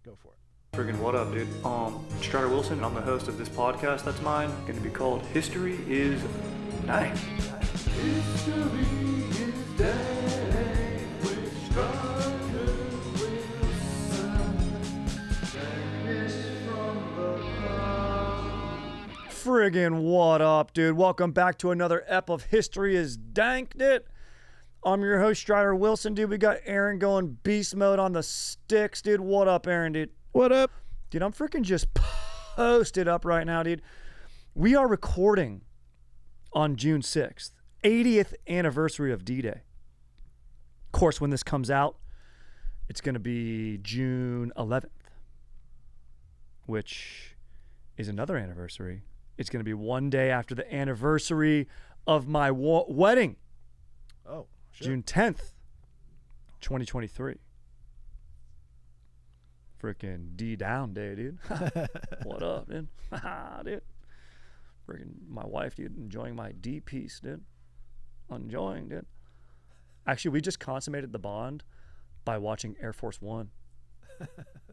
Go for it. Friggin' what up, dude? Strider Wilson, I'm the host of this podcast that's mine, gonna be called History is Dank. History is Dank with Strider Wilson. Dankness from the past. Friggin' what up, dude? Welcome back to another ep of History is Dank, dude. I'm your host, Strider Wilson, dude. We got Aaron going beast mode on the sticks, dude. What up, Aaron, dude? What up? Dude, I'm freaking just posted up right now, dude. We are recording on June 6th, 80th anniversary of D-Day. Of course, when this comes out, it's going to be June 11th, which is another anniversary. It's going to be one day after the anniversary of my wedding. Oh, shit. June 10th, 2023. Freaking D down day, dude. What up, dude? Dude. Freaking my wife, dude, enjoying my D piece, dude. Enjoying, dude. Actually, we just consummated the bond by watching Air Force One.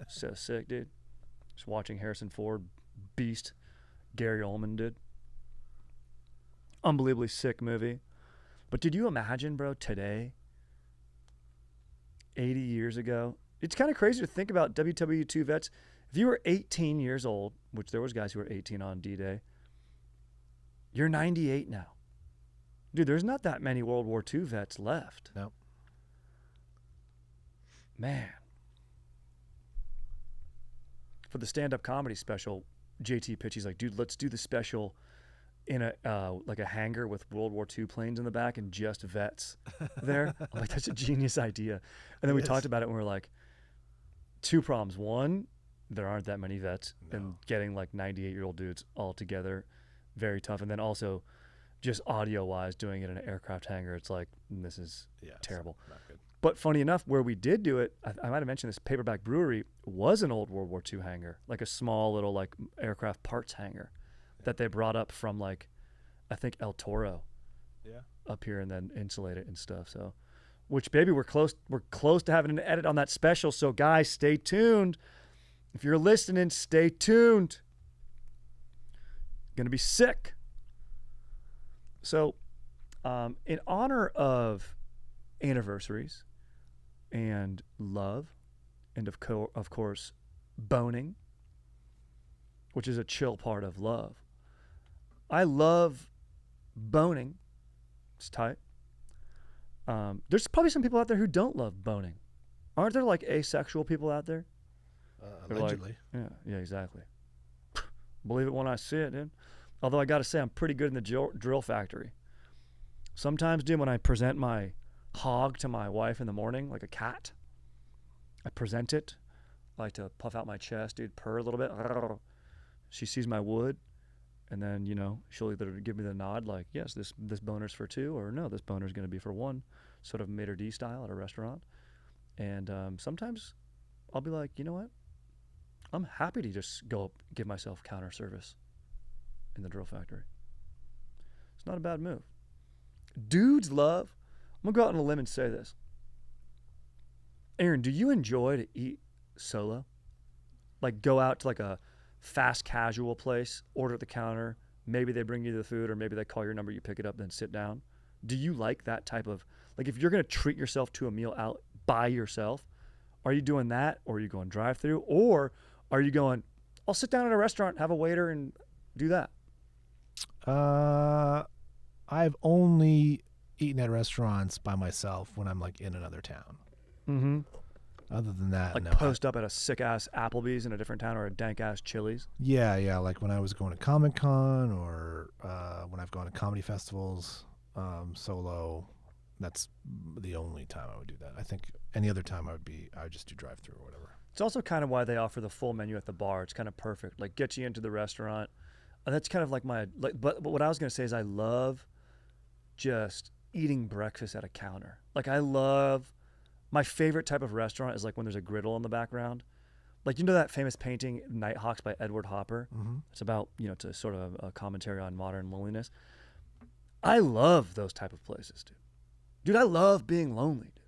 So sick, dude. Just watching Harrison Ford beast Gary Oldman, dude. Unbelievably sick movie. But did you imagine, bro, today, 80 years ago, it's kind of crazy to think about WW2 vets. If you were 18 years old, which there was guys who were 18 on D-Day, you're 98 now. Dude, there's not that many World War II vets left. No. Man. For the stand-up comedy special, JT Pitchy's like, dude, let's do the special in a like a hangar with World War II planes in the back and just vets there. I'm like, that's a genius idea. And then we talked about it and we were like, two problems. One, there aren't that many vets, and getting like 98-year-old dudes all together, very tough. And then also, just audio-wise, doing it in an aircraft hangar, it's like, this is terrible. Not good. But funny enough, where we did do it, I might have mentioned this, Paperback Brewery was an old World War II hangar, like a small little like aircraft parts hangar that they brought up from like, I think El Toro up here and then insulated and stuff. So, which baby, we're close to having an edit on that special. So guys, stay tuned. If you're listening, stay tuned. Gonna be sick. So, in honor of anniversaries and love, and of course, boning, which is a chill part of love. I love boning. It's tight. There's probably some people out there who don't love boning. Aren't there like asexual people out there? Allegedly. Like, yeah, exactly. Believe it when I see it, dude. Although I got to say, I'm pretty good in the drill factory. Sometimes, dude, when I present my hog to my wife in the morning, like a cat, I present it. I like to puff out my chest, dude, purr a little bit. She sees my wood, and then, you know, she'll either give me the nod, like, yes, this boner's for two, or no, this boner's going to be for one, sort of maitre d' style at a restaurant. And sometimes I'll be like, you know what? I'm happy to just go give myself counter service in the drill factory. It's not a bad move. Dudes love, I'm going to go out on a limb and say this. Aaron, do you enjoy to eat solo? Like go out to like a fast casual place, order at the counter, maybe they bring you the food or maybe they call your number, you pick it up, then sit down. Do you like that type of, like if you're going to treat yourself to a meal out by yourself, are you doing that, or are you going drive through, or are you going, I'll sit down at a restaurant, have a waiter and do that? I've only eaten at restaurants by myself when I'm like in another town. Mm-hmm. Other than that, Like no. post up at a sick ass Applebee's in a different town or a dank ass Chili's. Yeah. Like when I was going to Comic-Con or when I've gone to comedy festivals solo, that's the only time I would do that. I think any other time I would just do drive through or whatever. It's also kind of why they offer the full menu at the bar. It's kind of perfect. Like get you into the restaurant. That's kind of like my, like, but what I was going to say is I love just eating breakfast at a counter. Like I love, my favorite type of restaurant is like when there's a griddle in the background. Like, you know that famous painting, Nighthawks by Edward Hopper? Mm-hmm. It's about, you know, it's a sort of a commentary on modern loneliness. I love those type of places, dude. Dude, I love being lonely, dude.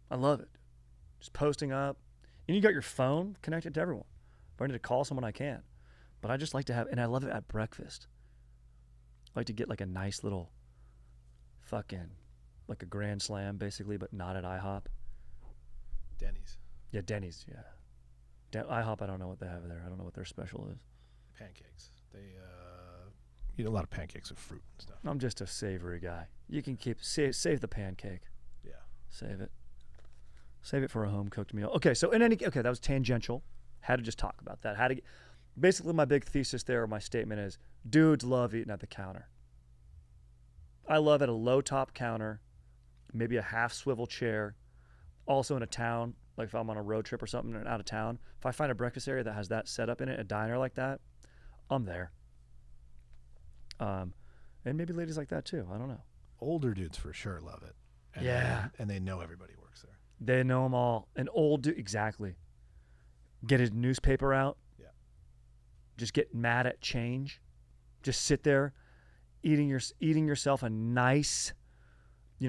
I love it. Just posting up, And you got your phone connected to everyone. If I need to call someone, I can. But I just like to have, and I love it at breakfast. I like to get like a nice little fucking, like a Grand Slam basically, but not at IHOP. Denny's. Yeah, Denny's, yeah. IHOP, I don't know what they have there. I don't know what their special is. Pancakes. They eat a lot of pancakes with fruit and stuff. I'm just a savory guy. You can save the pancake. Yeah. Save it. Save it for a home cooked meal. Okay, so that was tangential. Had to just talk about that. Basically my big thesis there, or my statement is, dudes love eating at the counter. I love at a low top counter, maybe a half swivel chair. Also in a town, like if I'm on a road trip or something and out of town, if I find a breakfast area that has that set up in it, a diner like that, I'm there. And maybe ladies like that too. I don't know. Older dudes for sure love it. And they know everybody works there. They know them all. An old dude, exactly. Get his newspaper out. Yeah. Just get mad at change. Just sit there, eating yourself a nice,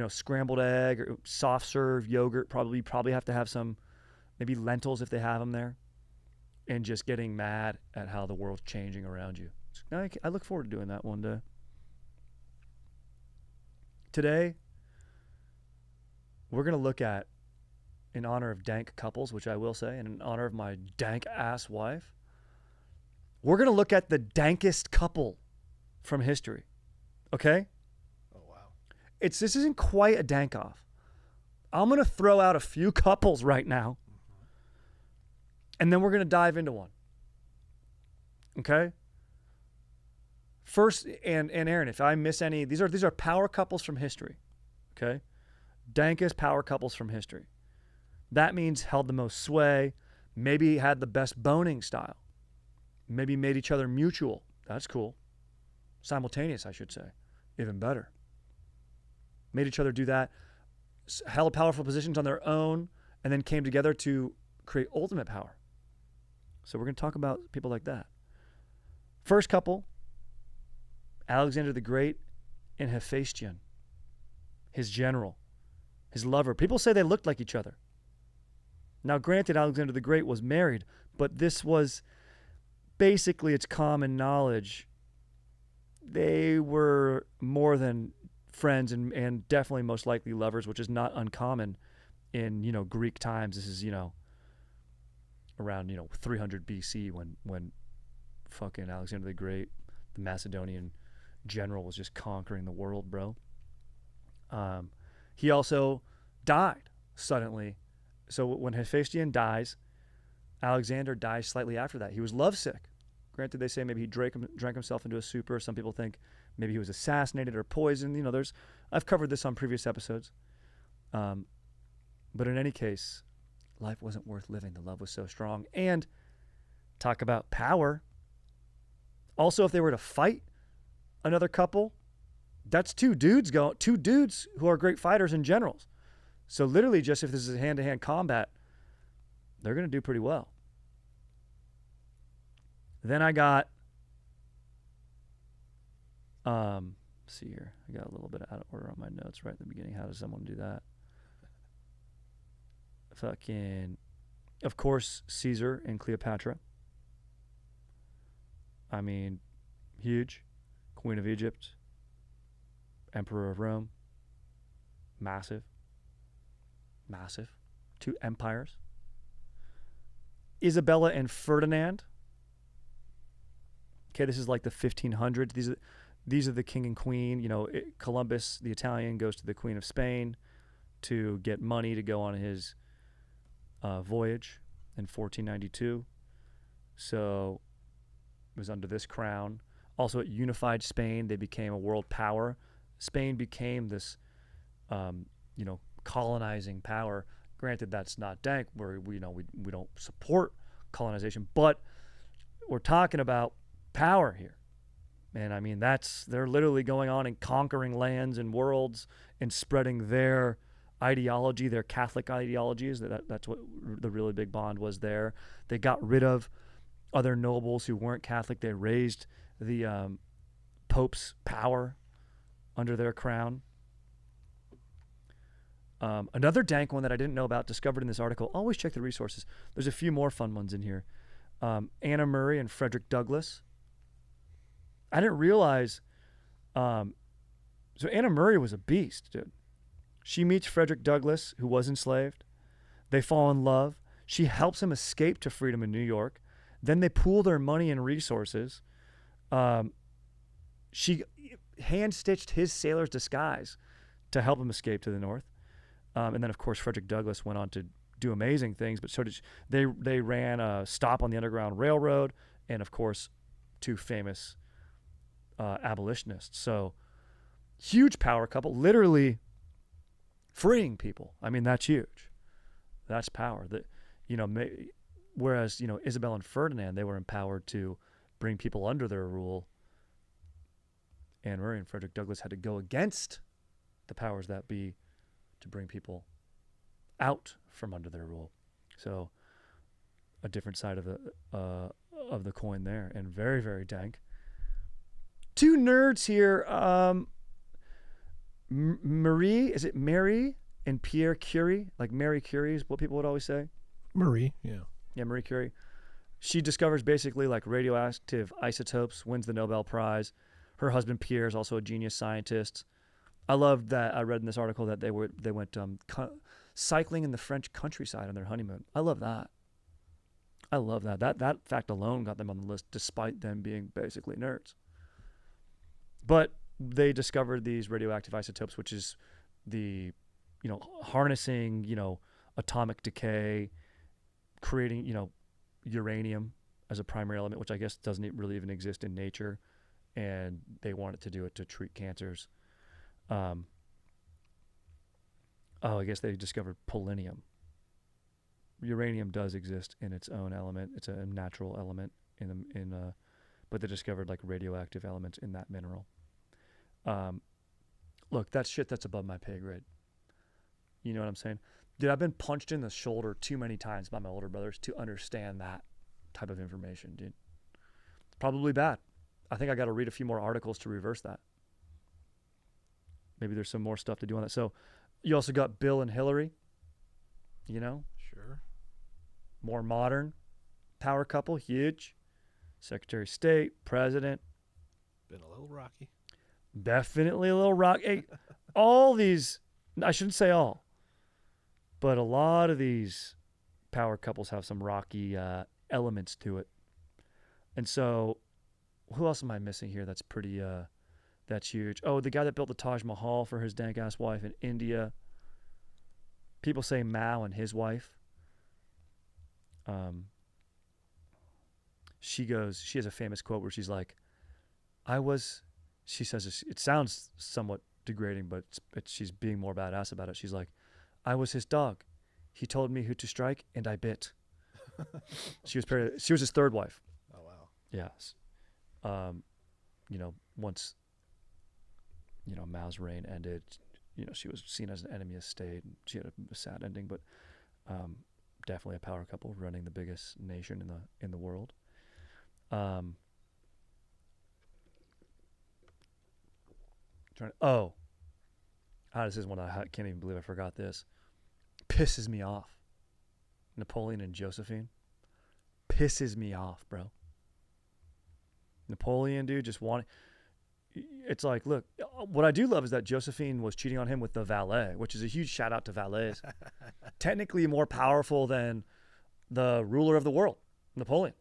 scrambled egg or soft serve yogurt. Probably have to have some, maybe lentils if they have them there, and just getting mad at how the world's changing around you. I look forward to doing that one day. Today, we're going to look at, in honor of dank couples, which I will say, and in honor of my dank ass wife, we're going to look at the dankest couple from history. Okay? Oh, wow. This isn't quite a dank off. I'm going to throw out a few couples right now, and then we're going to dive into one. Okay? First, and Aaron, if I miss any, these are power couples from history. Okay? Dankest power couples from history. That means held the most sway, maybe had the best boning style, maybe made each other mutual. That's cool. Simultaneous, I should say. Even better. Made each other do that, held powerful positions on their own, and then came together to create ultimate power. So we're going to talk about people like that. First couple, Alexander the Great and Hephaestion, his general, his lover. People say they looked like each other. Now, granted, Alexander the Great was married, but this was basically, it's common knowledge. They were more than friends and definitely most likely lovers, which is not uncommon in, Greek times. This is, around, 300 BC when fucking Alexander the Great, the Macedonian general, was just conquering the world, bro. He also died suddenly. So when Hephaestion dies, Alexander dies slightly after that. He was lovesick. Granted, they say maybe he drank himself into a stupor. Some people think maybe he was assassinated or poisoned. I've covered this on previous episodes. But in any case, life wasn't worth living. The love was so strong. And talk about power. Also, if they were to fight another couple, that's two dudes who are great fighters and generals. So literally, just if this is a hand-to-hand combat, they're going to do pretty well. Then I got, see here, I got a little bit out of order on my notes right at the beginning. How does someone do that? Fucking, of course, Caesar and Cleopatra. I mean, huge. Queen of Egypt, Emperor of Rome. Massive. Two empires. Isabella and Ferdinand. Okay, this is like the 1500s. These are the king and queen. Columbus, the Italian, goes to the Queen of Spain to get money to go on his voyage in 1492. So it was under this crown. Also, it unified Spain. They became a world power. Spain became this, colonizing power. Granted, that's not dank. We don't support colonization, but we're talking about power here. And I mean, they're literally going on and conquering lands and worlds and spreading their ideology, their Catholic ideologies. That's what the really big bond was there. They got rid of other nobles who weren't Catholic. They raised the Pope's power under their crown. Another dank one that I didn't know about, discovered in this article. Always check the resources. There's a few more fun ones in here. Anna Murray and Frederick Douglass. I didn't realize. So Anna Murray was a beast, dude. She meets Frederick Douglass, who was enslaved. They fall in love. She helps him escape to freedom in New York. Then they pool their money and resources. She hand-stitched his sailor's disguise to help him escape to the North. And then, of course, Frederick Douglass went on to do amazing things, but so did they ran a stop on the Underground Railroad, and, of course, two famous abolitionists. So, huge power couple, literally freeing people. I mean, that's huge. That's power. That, whereas, Isabel and Ferdinand, they were empowered to bring people under their rule. Anne Murray and Frederick Douglass had to go against the powers that be to bring people out from under their rule. So a different side of the coin there, and very, very dank. Two nerds here. Is it Mary and Pierre Curie? Like Marie Curie is what people would always say. Marie, yeah. Yeah, Marie Curie. She discovers basically like radioactive isotopes, wins the Nobel Prize. Her husband Pierre is also a genius scientist. I loved that. I read in this article that they went cycling in the French countryside on their honeymoon. I love that. I love that. That fact alone got them on the list, despite them being basically nerds. But they discovered these radioactive isotopes, which is the, harnessing, atomic decay, creating, uranium as a primary element, which I guess doesn't really even exist in nature. And they wanted to do it to treat cancers. I guess they discovered polonium. Uranium does exist in its own element. It's a natural element but they discovered like radioactive elements in that mineral. Look, that's shit that's above my pay grade. You know what I'm saying? Dude, I've been punched in the shoulder too many times by my older brothers to understand that type of information, dude. It's probably bad. I think I got to read a few more articles to reverse that. Maybe there's some more stuff to do on that. So you also got Bill and Hillary, Sure. more modern power couple, huge. Secretary of State, president. Been a little rocky. Definitely a little rock. Hey, all these, I shouldn't say all, but a lot of these power couples have some rocky elements to it. And so, who else am I missing here that's pretty, that's huge? Oh, the guy that built the Taj Mahal for his dank-ass wife in India. People say Mao and his wife. She has a famous quote where she's like, she says, it sounds somewhat degrading, but she's being more badass about it. She's like, I was his dog. He told me who to strike, and I bit. She was his third wife. Oh, wow. Yes. Once, Mao's reign ended, she was seen as an enemy of state. And she had a sad ending, but definitely a power couple running the biggest nation in the world. This is one I can't even believe I forgot this. Pisses me off. Napoleon and Josephine. Pisses me off, bro. Napoleon, dude, it's like, look, what I do love is that Josephine was cheating on him with the valet, which is a huge shout out to valets. Technically more powerful than the ruler of the world, Napoleon,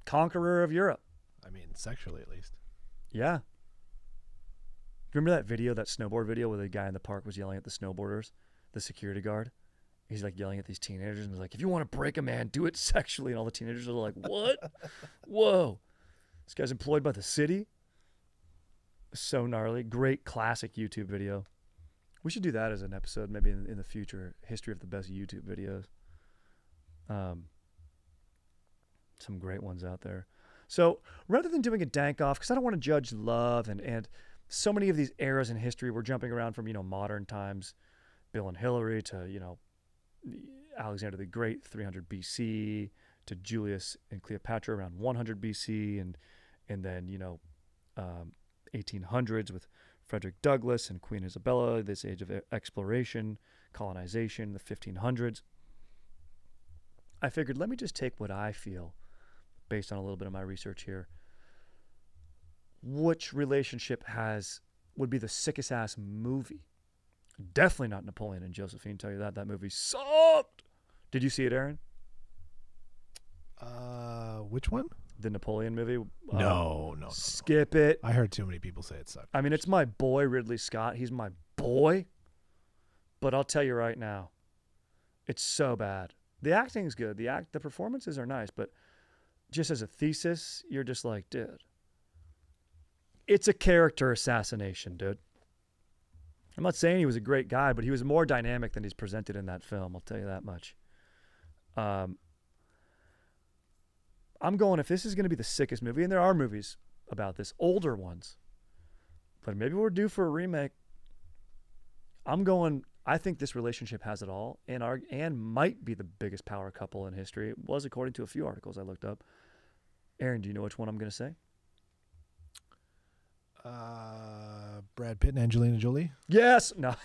conqueror of Europe. I mean, sexually at least. Yeah. Remember that video, that snowboard video where the guy in the park was yelling at the snowboarders, the security guard? He's like yelling at these teenagers and he's like, if you want to break a man, do it sexually. And all the teenagers are like, what? Whoa. This guy's employed by the city. So gnarly. Great classic YouTube video. We should do that as an episode maybe in the future. History of the best YouTube videos. Some great ones out there. So rather than doing a dank off, because I don't want to judge love and so many of these eras in history, we're jumping around from, modern times, Bill and Hillary to, Alexander the Great, 300 BC, to Julius and Cleopatra around 100 BC, and then 1800s with Frederick Douglass and Queen Isabella, this age of exploration, colonization, the 1500s. I figured, let me just take what I feel, based on a little bit of my research here, which relationship would be the sickest ass movie. Definitely not Napoleon and Josephine, tell you that. That movie sucked. Did you see it, Aaron? Which one? The Napoleon movie? No. Skip it. I heard too many people say it sucked. I mean, it's my boy, Ridley Scott. He's my boy. But I'll tell you right now, it's so bad. The acting's good. The performances are nice, but just as a thesis, you're just like, dude, it's a character assassination, dude. I'm not saying he was a great guy, but he was more dynamic than he's presented in that film. I'll tell you that much. I'm going, if this is going to be the sickest movie, and there are movies about this, older ones, but maybe we're due for a remake. I'm going, I think this relationship has it all and might be the biggest power couple in history. It was, according to a few articles I looked up. Aaron, do you know which one I'm going to say? Brad Pitt and Angelina Jolie? Yes. No.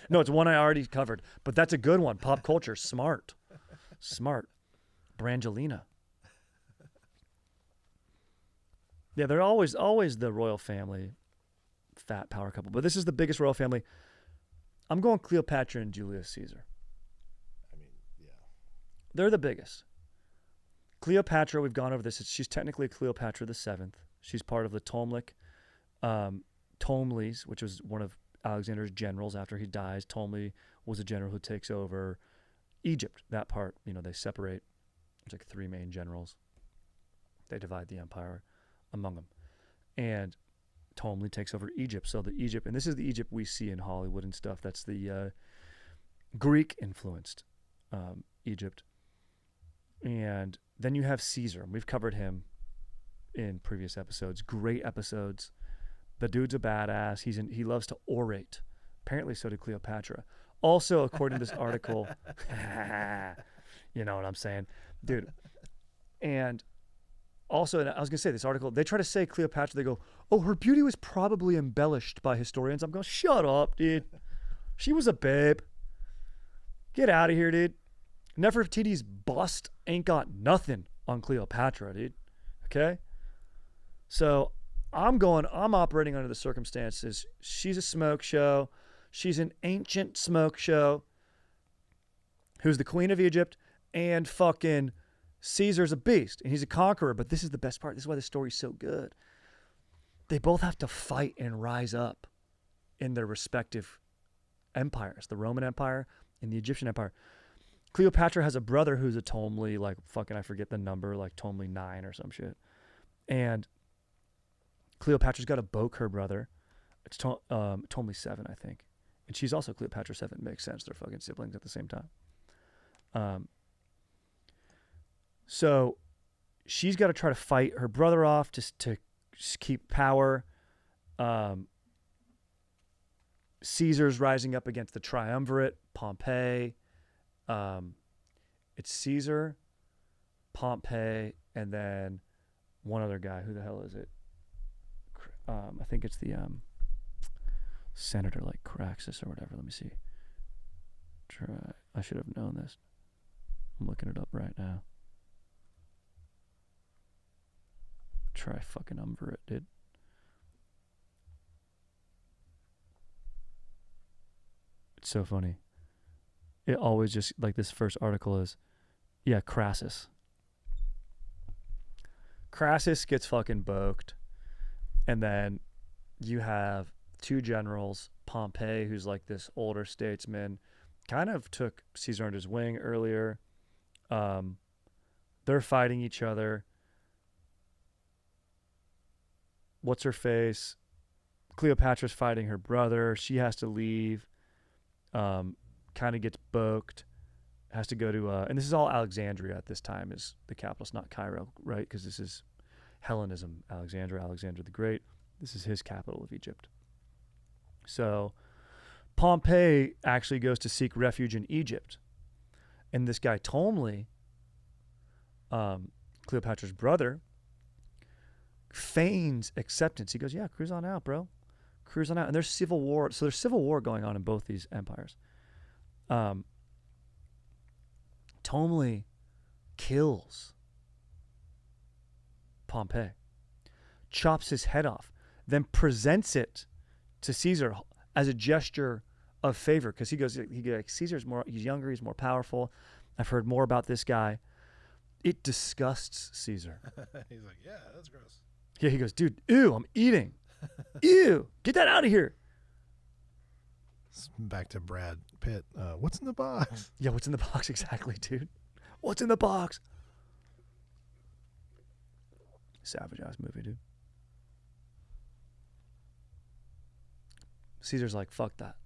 No, it's one I already covered, but that's a good one. Pop culture. Smart. Brangelina. Yeah, they're always the royal family, fat power couple. But this is the biggest royal family. I'm going Cleopatra and Julius Caesar. I mean, yeah. They're the biggest. Cleopatra, we've gone over this. She's technically Cleopatra the Seventh. She's part of the Ptolemies, which was one of Alexander's generals after he dies. Ptolemy was a general who takes over Egypt. That part, they separate. There's like three main generals. They divide the empire among them. And Ptolemy takes over Egypt. So and this is the Egypt we see in Hollywood and stuff. That's the Greek-influenced Egypt. And then you have Caesar. We've covered him in previous episodes. Great episodes. The dude's a badass. He loves to orate. Apparently so did Cleopatra. Also, according to this article, you know what I'm saying? Dude. And also, and I was going to say, this article, they try to say Cleopatra, they go, oh, her beauty was probably embellished by historians. I'm going, shut up, dude. She was a babe. Get out of here, dude. Nefertiti's bust ain't got nothing on Cleopatra, dude. Okay? So I'm operating under the circumstances. She's a smoke show. She's an ancient smoke show who's the queen of Egypt, and fucking Caesar's a beast, and he's a conqueror. But this is the best part. This is why the story's so good. They both have to fight and rise up in their respective empires, the Roman Empire and the Egyptian Empire. Cleopatra has a brother who's a Ptolemy, like fucking, I forget the number, like Ptolemy 9 or some shit. And Cleopatra's got to boke her brother. It's Ptolemy 7, I think. And she's also Cleopatra 7. Makes sense. They're fucking siblings at the same time. So she's got to try to fight her brother off to keep power. Caesar's rising up against the triumvirate, Pompey. It's Caesar, Pompey, and then one other guy. Who the hell is it? I think it's the senator, like Craxus or whatever. Let me see. I should have known this. I'm looking it up right now. Try fucking umvirate, dude. It's so funny. It always just, like this first article is, yeah, Crassus. Crassus gets fucking boked. And then you have two generals, Pompey, who's like this older statesman, kind of took Caesar under his wing earlier. They're fighting each other. What's her face? Cleopatra's fighting her brother. She has to leave. Kind of gets boked. Has to go to, and this is all Alexandria at this time, is the capital. It's not Cairo, right? Because this is Hellenism, Alexander the Great. This is his capital of Egypt. So Pompey actually goes to seek refuge in Egypt. And this guy Ptolemy, Cleopatra's brother, feigns acceptance. He goes, yeah, cruise on out, bro. Cruise on out. And there's civil war. So there's civil war going on in both these empires. Ptolemy kills Pompey, chops his head off, then presents it to Caesar as a gesture of favor, because he goes, Caesar's he's younger, he's more powerful. I've heard more about this guy. It disgusts Caesar. He's like, yeah, that's gross. Yeah, he goes, dude, ew, I'm eating. Ew, get that out of here. Back to Brad Pitt. What's in the box? Yeah, what's in the box exactly, dude? What's in the box? Savage ass movie, dude. Caesar's like, fuck that.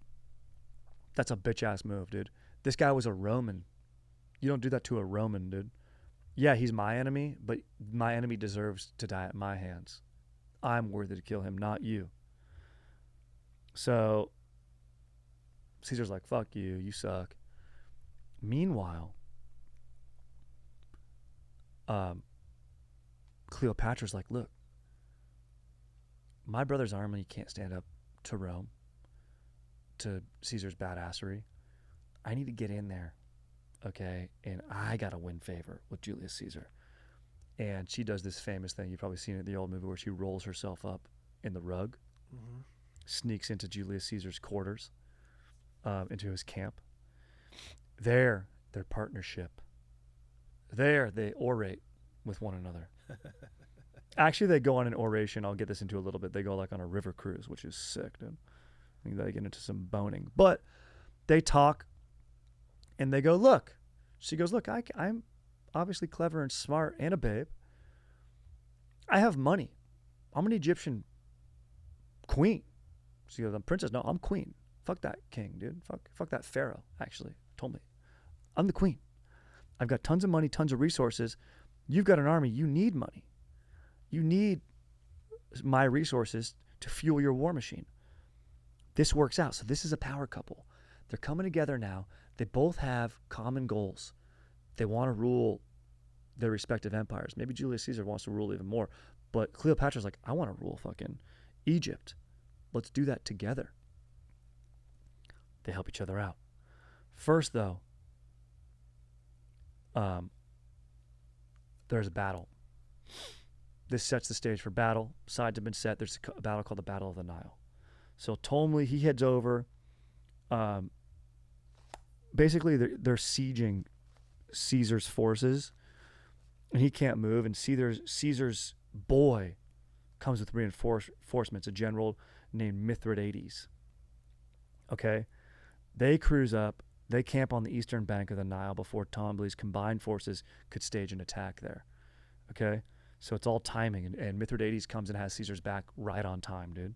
That's a bitch ass move, dude. This guy was a Roman. You don't do that to a Roman, dude. Yeah, he's my enemy, but my enemy deserves to die at my hands. I'm worthy to kill him, not you. So Caesar's like, fuck you, you suck. Meanwhile, Cleopatra's like, look, my brother's army can't stand up to Rome, to Caesar's badassery. I need to get in there, okay? And I got to win favor with Julius Caesar. And she does this famous thing. You've probably seen it in the old movie where she rolls herself up in the rug, sneaks into Julius Caesar's quarters, into his camp. There, their partnership. There, they orate with one another. Actually, they go on an oration. I'll get this into a little bit. They go like on a river cruise, which is sick, dude. I think they get into some boning. But they talk, and they go, look. She goes, look, I'm obviously clever and smart and a babe. I have money. I'm an Egyptian queen. She goes, I'm princess. No, I'm queen. Fuck that king, dude. Fuck that pharaoh, actually, told me. I'm the queen. I've got tons of money, tons of resources. You've got an army. You need money. You need my resources to fuel your war machine. This works out. So this is a power couple. They're coming together now. They both have common goals. They want to rule their respective empires. Maybe Julius Caesar wants to rule even more. But Cleopatra's like, I want to rule fucking Egypt. Let's do that together. They help each other out. First, though, there's a battle. This sets the stage for battle. Sides have been set. There's a battle called the Battle of the Nile. So Ptolemy, he heads over. Basically, they're sieging Caesar's forces, and he can't move. And Caesar's boy comes with reinforcements, a general named Mithridates. Okay? They cruise up. They camp on the eastern bank of the Nile before Ptolemy's combined forces could stage an attack there. Okay? So it's all timing, and Mithridates comes and has Caesar's back right on time, dude.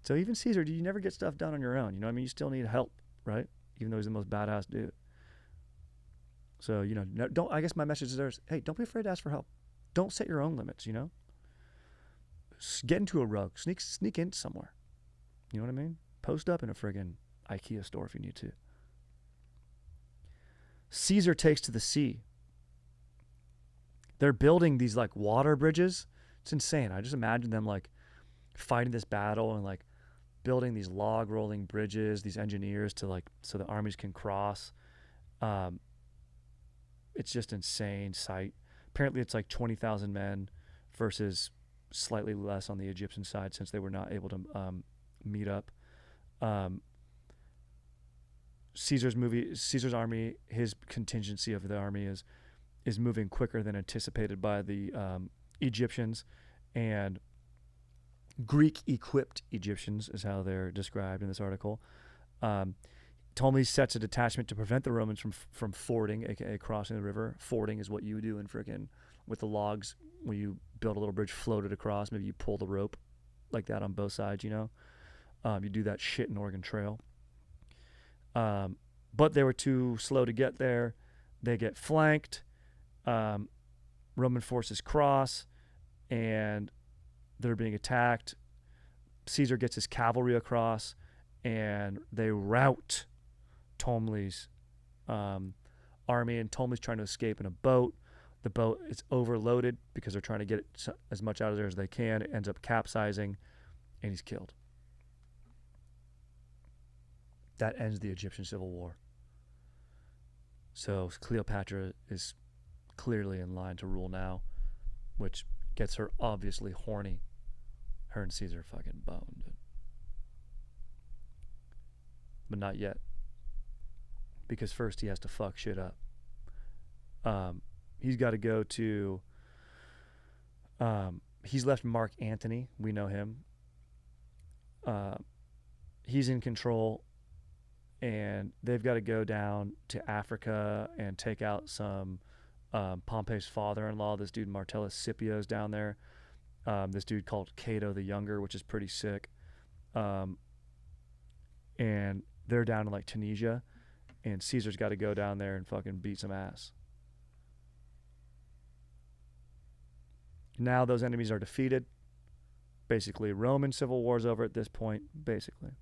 So even Caesar, you never get stuff done on your own. You know what I mean? You still need help, right? Even though he's the most badass dude. So, don't. I guess my message is there's, hey, don't be afraid to ask for help. Don't set your own limits, Get into a rug. Sneak in somewhere. You know what I mean? Post up in a friggin' IKEA store if you need to. Caesar takes to the sea. They're building these like water bridges. It's insane. I just imagine them like fighting this battle and like building these log rolling bridges, these engineers to like, so the armies can cross. It's just insane sight. Apparently it's like 20,000 men versus slightly less on the Egyptian side since they were not able to meet up. Caesar's army, his contingency of the army is moving quicker than anticipated by the Egyptians, and Greek-equipped Egyptians is how they're described in this article. Ptolemy sets a detachment to prevent the Romans from fording, aka crossing the river. Fording is what you do in frickin' with the logs when you build a little bridge, float it across. Maybe you pull the rope like that on both sides, You do that shit in Oregon Trail. But they were too slow to get there. They get flanked. Roman forces cross, and they're being attacked. Caesar gets his cavalry across, and they rout Ptolemy's army, and Ptolemy's trying to escape in a boat. The boat is overloaded because they're trying to get as much out of there as they can. It ends up capsizing, and he's killed. That ends the Egyptian civil war. So Cleopatra is clearly in line to rule now, which gets her obviously horny. Her and Caesar fucking boned, dude. But not yet. Because first he has to fuck shit up. He's got to go to... he's left Mark Antony. We know him. He's in control, and they've got to go down to Africa and take out some Pompey's father-in-law. This dude Martellus Scipio's down there. This dude called Cato the Younger, which is pretty sick. And they're down in like Tunisia, and Caesar's got to go down there and fucking beat some ass. Now those enemies are defeated. Basically, Roman civil war's over at this point, basically.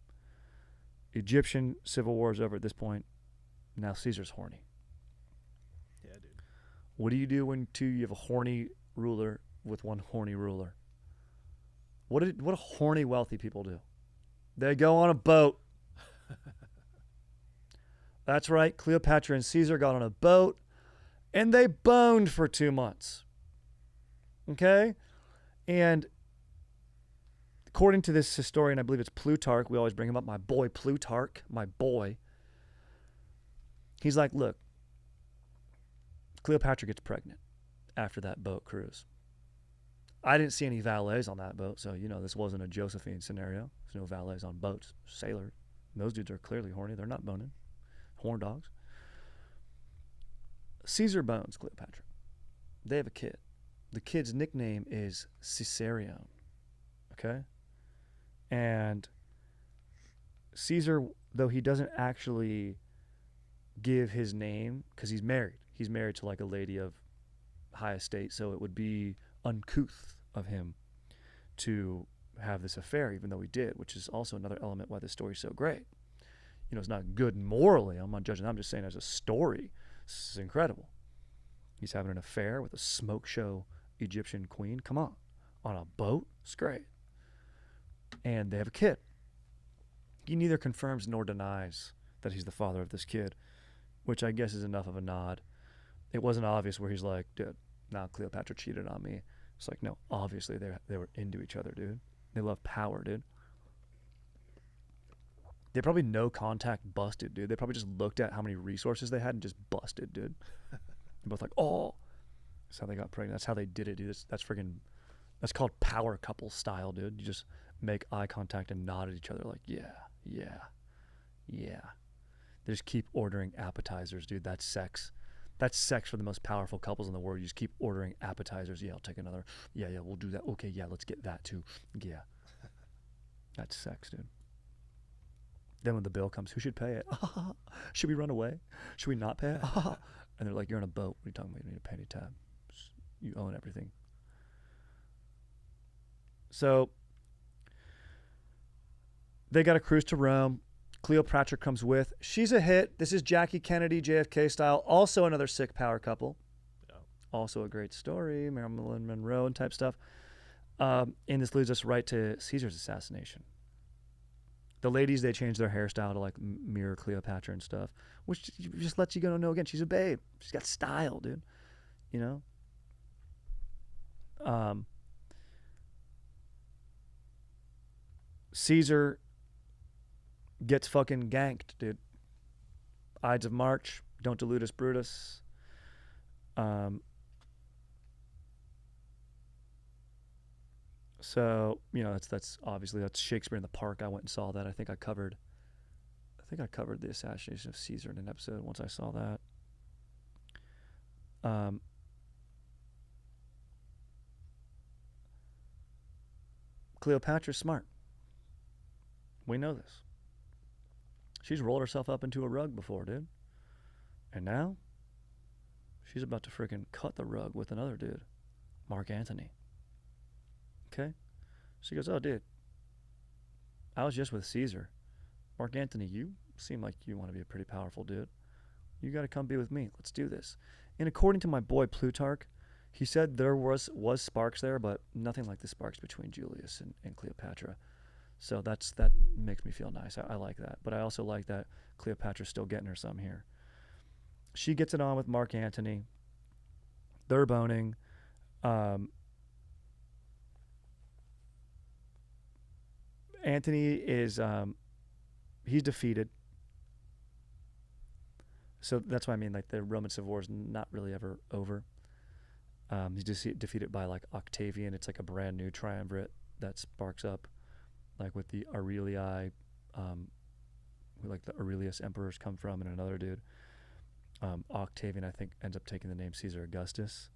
Egyptian civil war's over at this point. Now Caesar's horny. Yeah, dude. What do you do when you have a horny ruler with one horny ruler? What do horny wealthy people do? They go on a boat. That's right. Cleopatra and Caesar got on a boat, and they boned for 2 months. Okay? And according to this historian, I believe it's Plutarch. We always bring him up. My boy Plutarch. My boy. He's like, look, Cleopatra gets pregnant after that boat cruise. I didn't see any valets on that boat, so, this wasn't a Josephine scenario. There's no valets on boats. Sailors. Those dudes are clearly horny. They're not boning. Horn dogs. Caesar bones Cleopatra. They have a kid. The kid's nickname is Caesarion. Okay? And Caesar, though he doesn't actually give his name, because he's married. He's married to like a lady of high estate, so it would be uncouth of him to have this affair, even though he did, which is also another element why this story's so great. It's not good morally. I'm not judging. I'm just saying as a story, this is incredible. He's having an affair with a smoke show Egyptian queen. Come on a boat? It's great. And they have a kid. He neither confirms nor denies that he's the father of this kid, which I guess is enough of a nod. It wasn't obvious where he's like, dude, now Cleopatra cheated on me. It's like, no, obviously they were into each other, dude. They love power, dude. They probably no contact busted, dude. They probably just looked at how many resources they had and just busted, dude. They're both like, oh. That's how they got pregnant. That's how they did it, dude. That's called power couple style, dude. You just make eye contact and nod at each other like, yeah. They just keep ordering appetizers, dude. That's sex. That's sex for the most powerful couples in the world. You just keep ordering appetizers. Yeah, I'll take another. Yeah, we'll do that. Okay, yeah, let's get that too. Yeah. That's sex, dude. Then when the bill comes, who should pay it? Should we run away? Should we not pay it? And they're like, you're on a boat. What are you talking about? You don't need to pay any tab. You own everything. So they got a cruise to Rome. Cleopatra comes with. She's a hit. This is Jackie Kennedy, JFK style. Also another sick power couple. Yeah. Also a great story. Marilyn Monroe and type stuff. And this leads us right to Caesar's assassination. The ladies, they change their hairstyle to like mirror Cleopatra and stuff, which just lets you know again, she's a babe. She's got style, dude. Caesar gets fucking ganked, dude. Ides of March, don't delude us, Brutus. So, that's obviously that's Shakespeare in the Park. I went and saw that. I think I covered the assassination of Caesar in an episode once I saw that. Cleopatra's smart. We know this. She's rolled herself up into a rug before, dude. And now she's about to freaking cut the rug with another dude, Mark Antony. Okay? She goes, oh, dude, I was just with Caesar. Mark Antony, you seem like you want to be a pretty powerful dude. You got to come be with me. Let's do this. And according to my boy Plutarch, he said there was sparks there, but nothing like the sparks between Julius and Cleopatra. So that makes me feel nice. I like that. But I also like that Cleopatra's still getting her some here. she gets it on with Mark Antony. They're boning. Antony is he's defeated. So that's why I mean, like, the Roman Civil War is not really ever over. He's defeated by like Octavian. It's like a brand new triumvirate that sparks up, like with the Aurelii, who like the Aurelius emperors come from, and another dude. Octavian, I think, ends up taking the name Caesar Augustus.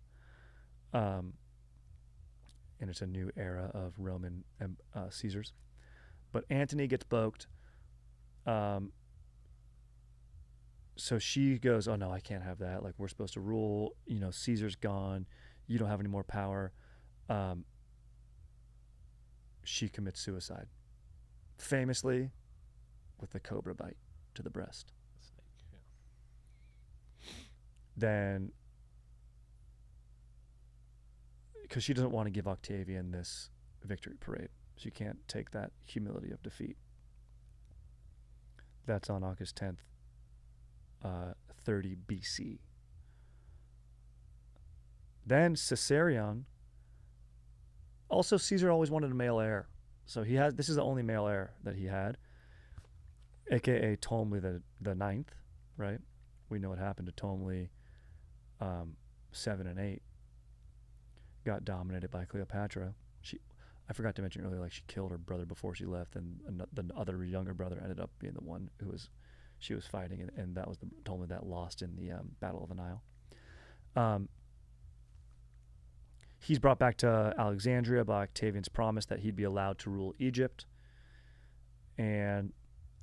And it's a new era of Roman Caesars. But Antony gets boked. So she goes, oh no, I can't have that. Like, we're supposed to rule. You know, Caesar's gone. You don't have any more power. She commits suicide. Famously with the cobra bite to the breast. Snake, yeah. Then, because she doesn't want to give Octavian this victory parade. She can't take that humility of defeat. That's on August 10th, 30 BC. Then Caesarion. Also, Caesar always wanted a male heir. So this is the only male heir that he had, aka Ptolemy the ninth, right? We know what happened to Ptolemy 7 and 8. Got dominated by Cleopatra. I forgot to mention earlier, like, she killed her brother before she left, and the other younger brother ended up being the one she was fighting, and that was the Ptolemy that lost in the Battle of the Nile. He's brought back to Alexandria by Octavian's promise that he'd be allowed to rule Egypt, and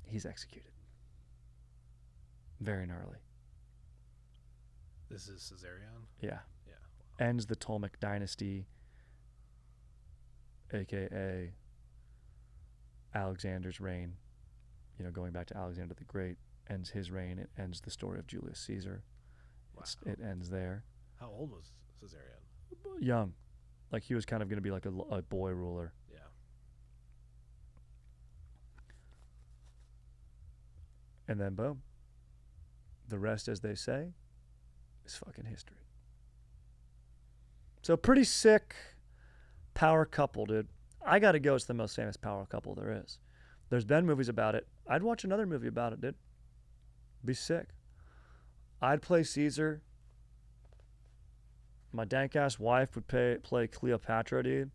he's executed. Very gnarly. This is Caesarion? Yeah. Yeah. Wow. Ends the Ptolemaic dynasty, aka Alexander's reign. You know, going back to Alexander the Great, ends his reign. It ends the story of Julius Caesar. Wow. It ends there. How old was Caesarion? Young. Like, he was kind of going to be like a boy ruler. Yeah. And then, boom. The rest, as they say, is fucking history. So, pretty sick power couple, dude. I got to go. It's the most famous power couple there is. There's been movies about it. I'd watch another movie about it, dude. Be sick. I'd play Caesar. My dank ass wife would play Cleopatra, dude,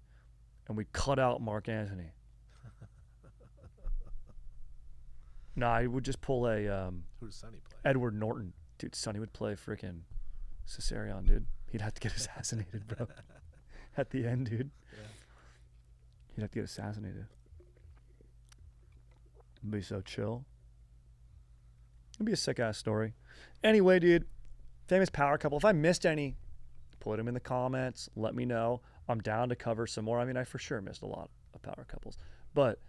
and we'd cut out Mark Antony. Nah, I would just pull a Who does Sonny play? Edward Norton, dude. Sonny would play freaking Caesarion, dude. He'd have to get assassinated, bro. At the end, dude. Yeah. He'd have to get assassinated. It'd be so chill. It'd be a sick ass story. Anyway, dude, famous power couple. If I missed any, put them in the comments. Let me know. I'm down to cover some more. I mean, I for sure missed a lot of power couples. But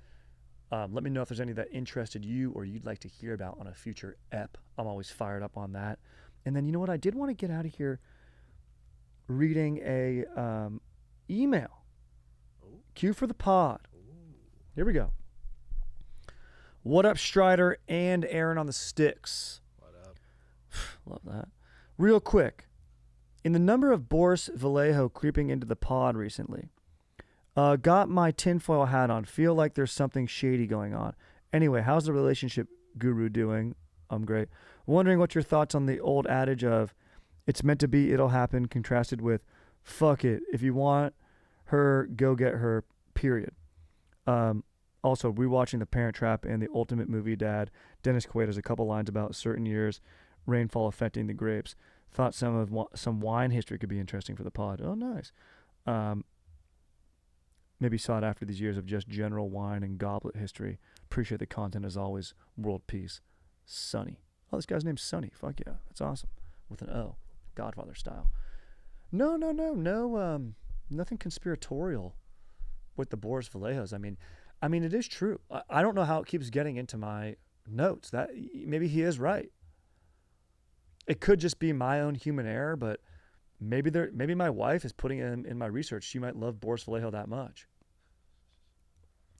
let me know if there's any that interested you or you'd like to hear about on a future ep. I'm always fired up on that. And then, you know what? I did want to get out of here reading a email. Cue for the pod. Here we go. What up, Strider and Aaron on the sticks? What up? Love that. Real quick. In the number of Boris Vallejo creeping into the pod recently, got my tinfoil hat on. Feel like there's something shady going on. Anyway, how's the relationship guru doing? I'm great. Wondering what your thoughts on the old adage of it's meant to be, it'll happen, contrasted with fuck it. If you want her, go get her, period. Also, rewatching The Parent Trap and The Ultimate Movie Dad, Dennis Quaid has a couple lines about certain years, rainfall affecting the grapes. Thought some wine history could be interesting for the pod. Oh, nice. Maybe sought after these years of just general wine and goblet history. Appreciate the content as always. World peace. Sonny. Oh, this guy's name's Sonny. Fuck yeah. That's awesome. With an O. Godfather style. No. Nothing conspiratorial with the Boris Vallejos. I mean, it is true. I don't know how it keeps getting into my notes. That maybe he is right. It could just be my own human error, but maybe my wife is putting it in my research. She might love Boris Vallejo that much.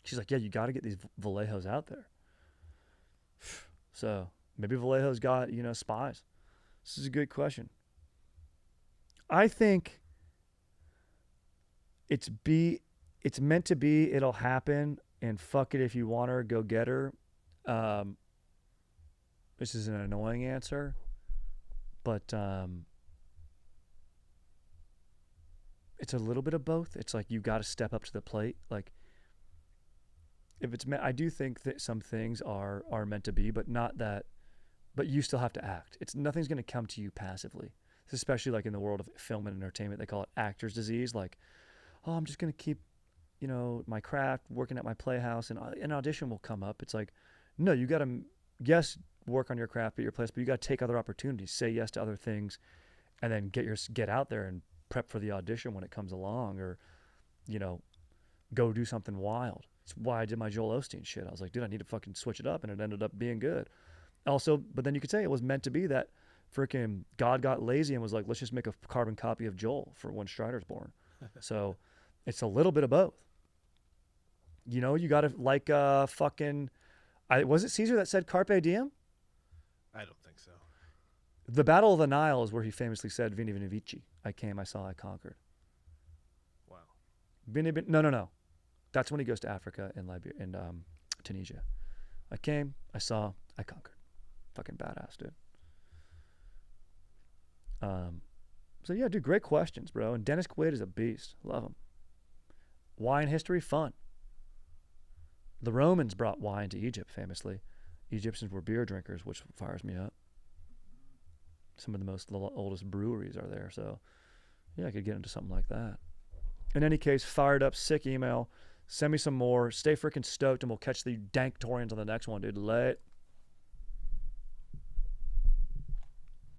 She's like, yeah, you got to get these Vallejos out there. So maybe Vallejo's got, spies. This is a good question. I think it's meant to be. It'll happen, and fuck it if you want her, go get her. Um, this is an annoying answer, but it's a little bit of both. It's like you got to step up to the plate. Like if it's meant, I do think that some things are meant to be, but not that. But you still have to act. It's nothing's going to come to you passively. Especially like in the world of film and entertainment, they call it actor's disease. Like, oh, I'm just going to keep, my craft, working at my playhouse, and an audition will come up. It's like, no, you got to, yes, work on your craft at your place, but you got to take other opportunities, say yes to other things, and then get out there and prep for the audition when it comes along, or, go do something wild. It's why I did my Joel Osteen shit. I was like, dude, I need to fucking switch it up, and it ended up being good. Also, but then you could say it was meant to be that freaking God got lazy and was like, let's just make a carbon copy of Joel for when Strider's born. So it's a little bit of both. You got to like fucking. Was it Caesar that said Carpe Diem? I don't think so. The Battle of the Nile is where he famously said Vini Vini Vici. I came, I saw, I conquered. Wow. No. That's when he goes to Africa and Liberia and Tunisia. I came, I saw, I conquered. Fucking badass, dude. So yeah, dude, great questions, bro. And Dennis Quaid is a beast. Love him. Wine history, fun. The Romans brought wine to Egypt, famously. Egyptians were beer drinkers, which fires me up. Some of the oldest breweries are there, so yeah, I could get into something like that. In any case, fired up, sick email. Send me some more. Stay freaking stoked, and we'll catch the Dank Torians on the next one, dude. Late.